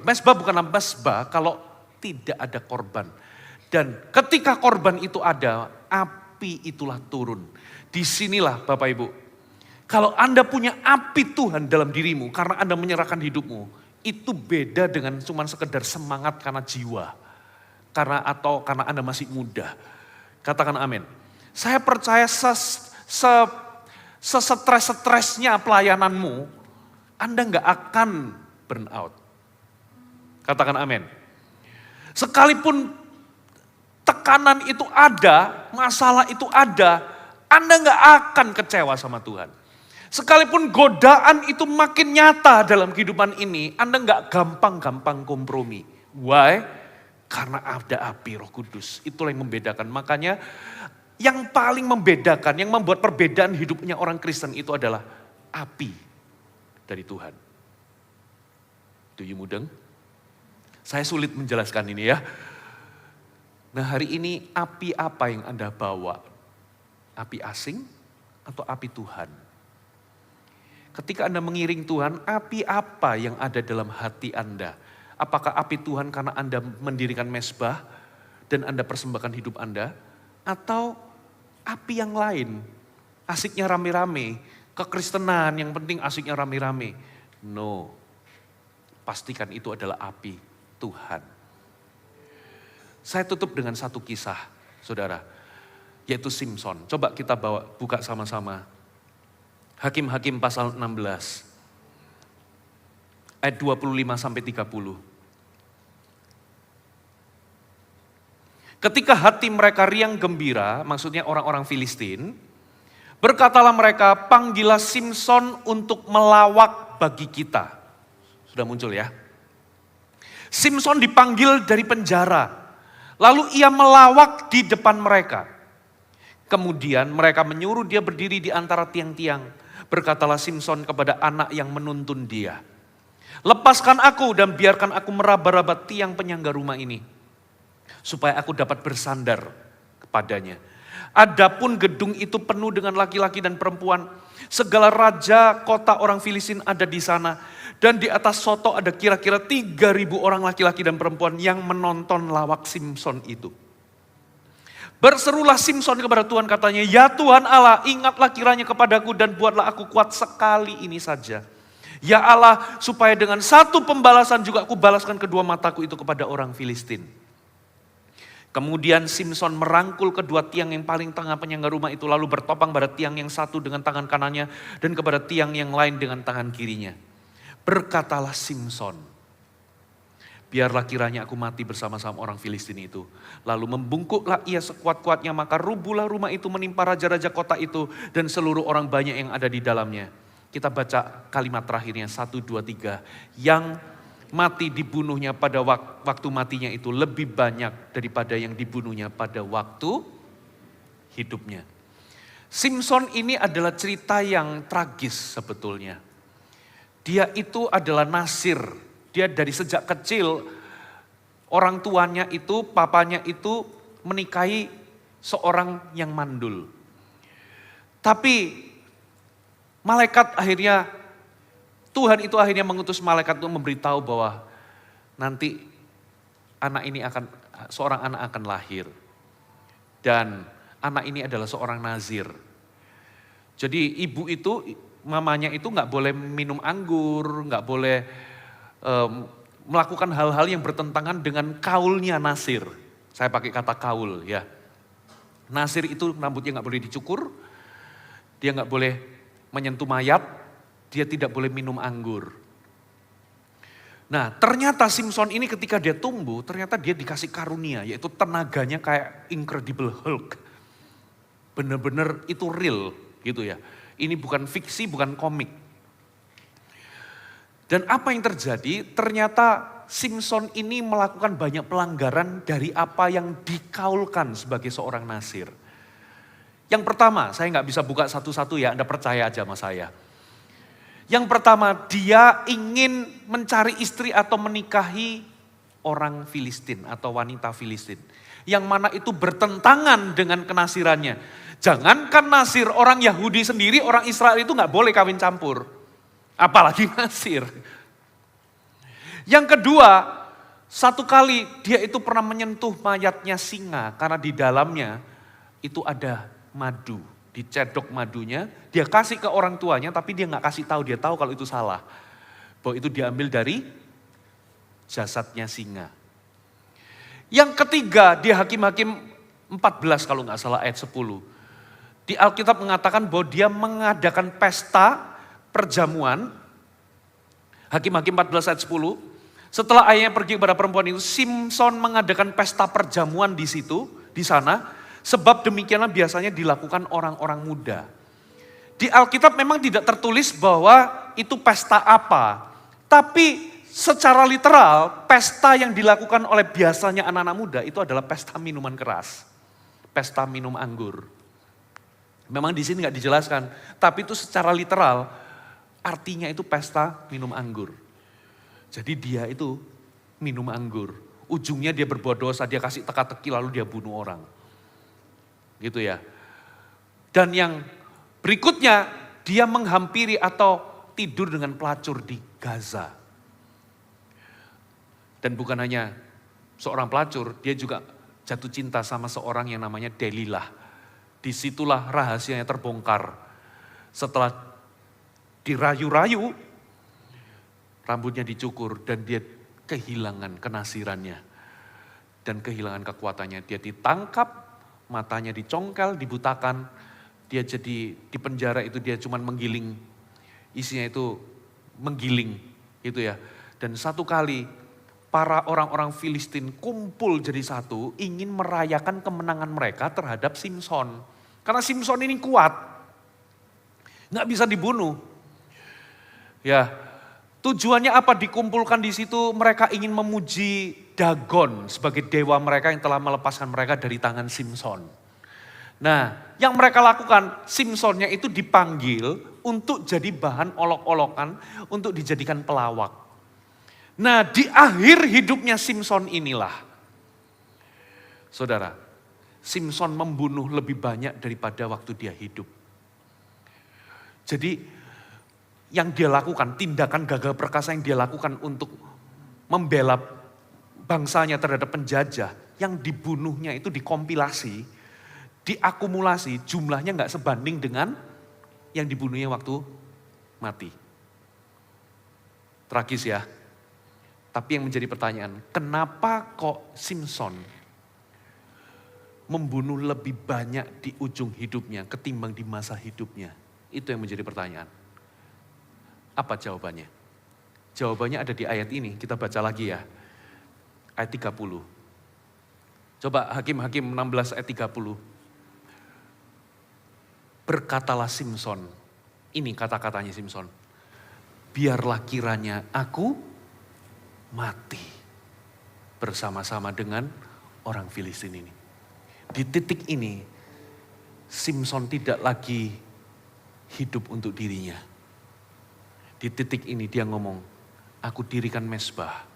mezbah bukanlah mezbah kalau tidak ada korban. Dan ketika korban itu ada, api itulah turun. Disinilah Bapak Ibu, kalau Anda punya api Tuhan dalam dirimu, karena Anda menyerahkan hidupmu, itu beda dengan cuma sekedar semangat karena jiwa. Karena Anda masih muda. Katakan amin. Saya percaya sesetres-stresnya pelayananmu, Anda nggak akan burn out. Katakan amin. Sekalipun tekanan itu ada, masalah itu ada, Anda nggak akan kecewa sama Tuhan. Sekalipun godaan itu makin nyata dalam kehidupan ini, Anda nggak gampang-gampang kompromi. Why? Karena ada api Roh Kudus. Itulah yang membedakan. Makanya yang paling membedakan, yang membuat perbedaan hidupnya orang Kristen itu adalah api dari Tuhan. Do you mudeng? Saya sulit menjelaskan ini ya. Nah hari ini api apa yang Anda bawa? Api asing atau api Tuhan? Ketika Anda mengiring Tuhan, api apa yang ada dalam hati Anda? Apakah api Tuhan karena Anda mendirikan mezbah dan Anda persembahkan hidup Anda? Atau api yang lain? Asiknya rame-rame, kekristenan yang penting asiknya rame-rame. No, pastikan itu adalah api Tuhan. Saya tutup dengan satu kisah, saudara, yaitu Simson. Coba kita buka sama-sama. Hakim-Hakim pasal 16, ayat 25 sampai 30. Ketika hati mereka riang gembira, maksudnya orang-orang Filistin, berkatalah mereka, panggillah Simson untuk melawak bagi kita. Sudah muncul ya. Simson dipanggil dari penjara, lalu ia melawak di depan mereka. Kemudian mereka menyuruh dia berdiri di antara tiang-tiang. Berkatalah Simson kepada anak yang menuntun dia, lepaskan aku dan biarkan aku meraba-raba tiang penyangga rumah ini, supaya aku dapat bersandar kepadanya. Adapun gedung itu penuh dengan laki-laki dan perempuan. Segala raja kota orang Filistin ada di sana. Dan di atas soto ada kira-kira 3.000 orang laki-laki dan perempuan yang menonton lawak Simson itu. Berserulah Simson kepada Tuhan, katanya, ya Tuhan Allah, ingatlah kiranya kepadaku dan buatlah aku kuat sekali ini saja. Ya Allah, supaya dengan satu pembalasan juga aku balaskan kedua mataku itu kepada orang Filistin. Kemudian Simson merangkul kedua tiang yang paling tengah penyangga rumah itu, lalu bertopang pada tiang yang satu dengan tangan kanannya dan kepada tiang yang lain dengan tangan kirinya. Berkatalah Simson, biarlah kiranya aku mati bersama-sama orang Filistin itu. Lalu membungkuklah ia sekuat-kuatnya, maka rubuhlah rumah itu menimpa raja-raja kota itu dan seluruh orang banyak yang ada di dalamnya. Kita baca kalimat terakhirnya, 1, 2, 3. Yang mati dibunuhnya pada waktu matinya itu lebih banyak daripada yang dibunuhnya pada waktu hidupnya. Simson ini adalah cerita yang tragis sebetulnya. Dia itu adalah nasir. Dia dari sejak kecil, orang tuanya itu, papanya itu menikahi seorang yang mandul. Tapi malaikat akhirnya, Tuhan itu akhirnya mengutus malaikat untuk memberitahu bahwa nanti seorang anak akan lahir. Dan anak ini adalah seorang nazir. Jadi ibu itu, mamanya itu gak boleh minum anggur, gak boleh melakukan hal-hal yang bertentangan dengan kaulnya nasir. Saya pakai kata kaul ya. Nasir itu rambutnya gak boleh dicukur, dia gak boleh menyentuh mayat, dia tidak boleh minum anggur. Nah ternyata Simson ini ketika dia tumbuh, ternyata dia dikasih karunia, yaitu tenaganya kayak Incredible Hulk. Bener-bener itu real gitu ya. Ini bukan fiksi, bukan komik. Dan apa yang terjadi? Ternyata Simson ini melakukan banyak pelanggaran dari apa yang dikaulkan sebagai seorang nasir. Yang pertama, saya nggak bisa buka satu-satu ya, Anda percaya aja sama saya. Yang pertama, dia ingin mencari istri atau menikahi orang Filistin atau wanita Filistin. Yang mana itu bertentangan dengan kenasirannya. Jangankan nasir, orang Yahudi sendiri, orang Israel itu nggak boleh kawin campur. Apalagi nasir. Yang kedua, satu kali dia itu pernah menyentuh mayatnya singa. Karena di dalamnya itu ada madu. Dicedok madunya, dia kasih ke orang tuanya tapi dia gak kasih tahu. Dia tahu kalau itu salah. Bahwa itu diambil dari jasadnya singa. Yang ketiga, di Hakim-Hakim 14 kalau gak salah ayat 10. Di Alkitab mengatakan bahwa dia mengadakan pesta perjamuan Hakim-Hakim 14 ayat 10. Setelah ayahnya pergi kepada perempuan itu, Simson mengadakan pesta perjamuan di situ, di sana. Sebab demikianlah biasanya dilakukan orang-orang muda. Di Alkitab memang tidak tertulis bahwa itu pesta apa. Tapi secara literal, pesta yang dilakukan oleh biasanya anak-anak muda itu adalah pesta minuman keras. Pesta minum anggur. Memang di sini nggak dijelaskan, tapi itu secara literal artinya itu pesta minum anggur. Jadi dia itu minum anggur. Ujungnya dia berbuat dosa, dia kasih teka-teki lalu dia bunuh orang. Gitu ya. Dan yang berikutnya dia menghampiri atau tidur dengan pelacur di Gaza. Dan bukan hanya seorang pelacur, dia juga jatuh cinta sama seorang yang namanya Delilah. Disitulah rahasianya terbongkar. Setelah dirayu-rayu, rambutnya dicukur dan dia kehilangan kenasirannya. Dan kehilangan kekuatannya. Dia ditangkap, matanya dicongkel, dibutakan. Dia jadi di penjara itu dia cuma menggiling. Isinya itu menggiling gitu ya. Dan satu kali para orang-orang Filistin kumpul jadi satu, ingin merayakan kemenangan mereka terhadap Simson. Karena Simson ini kuat, nggak bisa dibunuh. Ya, tujuannya apa dikumpulkan di situ? Mereka ingin memuji Dagon sebagai dewa mereka yang telah melepaskan mereka dari tangan Simson. Nah, yang mereka lakukan, Simsonnya itu dipanggil untuk jadi bahan olok-olokan, untuk dijadikan pelawak. Nah, di akhir hidupnya Simson inilah, saudara, Simson membunuh lebih banyak daripada waktu dia hidup. Jadi, yang dia lakukan, tindakan gagal perkasa yang dia lakukan untuk membela bangsanya terhadap penjajah, yang dibunuhnya itu dikompilasi, diakumulasi, jumlahnya nggak sebanding dengan yang dibunuhnya waktu mati. Tragis ya. Tapi yang menjadi pertanyaan, kenapa kok Simson membunuh lebih banyak di ujung hidupnya ketimbang di masa hidupnya? Itu yang menjadi pertanyaan. Apa jawabannya? Jawabannya ada di ayat ini, kita baca lagi ya. Ayat 30. Coba Hakim-Hakim 16 ayat 30. Berkatalah Simson, ini kata-katanya Simson. Biarlah kiranya aku mati bersama-sama dengan orang Filistin ini. Di titik ini, Simson tidak lagi hidup untuk dirinya. Di titik ini dia ngomong, aku dirikan mezbah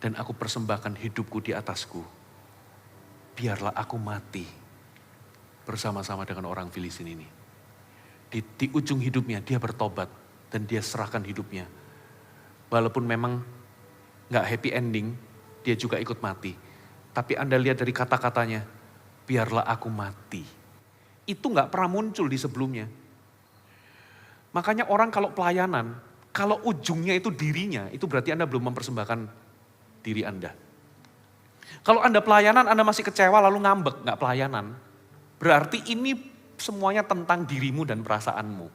dan aku persembahkan hidupku di atasku. Biarlah aku mati bersama-sama dengan orang Filistin ini. Di ujung hidupnya dia bertobat dan dia serahkan hidupnya. Walaupun memang gak happy ending, dia juga ikut mati. Tapi Anda lihat dari kata-katanya, biarlah aku mati. Itu gak pernah muncul di sebelumnya. Makanya orang kalau pelayanan, kalau ujungnya itu dirinya, itu berarti Anda belum mempersembahkan diri Anda. Kalau Anda pelayanan, Anda masih kecewa lalu ngambek, gak pelayanan. Berarti ini semuanya tentang dirimu dan perasaanmu,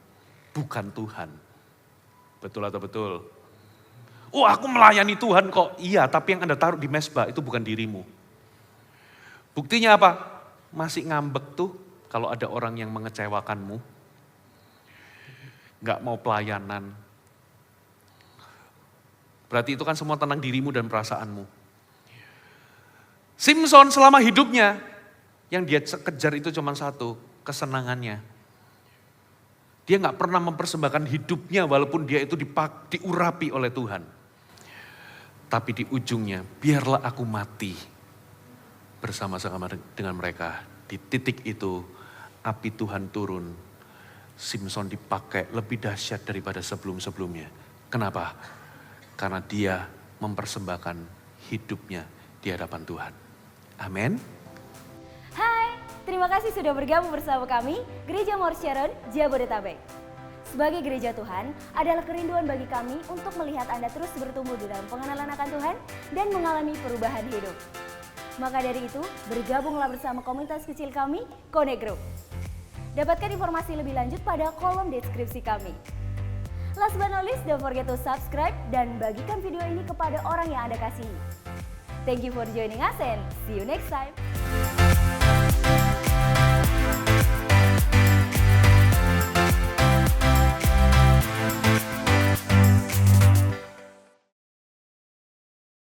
bukan Tuhan. Betul atau betul? Oh, aku melayani Tuhan kok. Iya, tapi yang Anda taruh di mezbah itu bukan dirimu. Buktinya apa? Masih ngambek tuh kalau ada orang yang mengecewakanmu. Gak mau pelayanan. Berarti itu kan semua tentang dirimu dan perasaanmu. Simson selama hidupnya, yang dia kejar itu cuma satu, kesenangannya. Dia gak pernah mempersembahkan hidupnya walaupun dia itu diurapi oleh Tuhan. Tapi di ujungnya, biarlah aku mati bersama-sama dengan mereka. Di titik itu, api Tuhan turun. Simson dipakai lebih dahsyat daripada sebelum-sebelumnya. Kenapa? Karena dia mempersembahkan hidupnya di hadapan Tuhan. Amin. Hai, terima kasih sudah bergabung bersama kami, Gereja Mount Sharon, Jabodetabek. Sebagai gereja Tuhan, adalah kerinduan bagi kami untuk melihat Anda terus bertumbuh di dalam pengenalan akan Tuhan dan mengalami perubahan hidup. Maka dari itu, bergabunglah bersama komunitas kecil kami, Connect Group. Dapatkan informasi lebih lanjut pada kolom deskripsi kami. Last but not least, don't forget to subscribe dan bagikan video ini kepada orang yang Anda kasihi. Thank you for joining us and see you next time.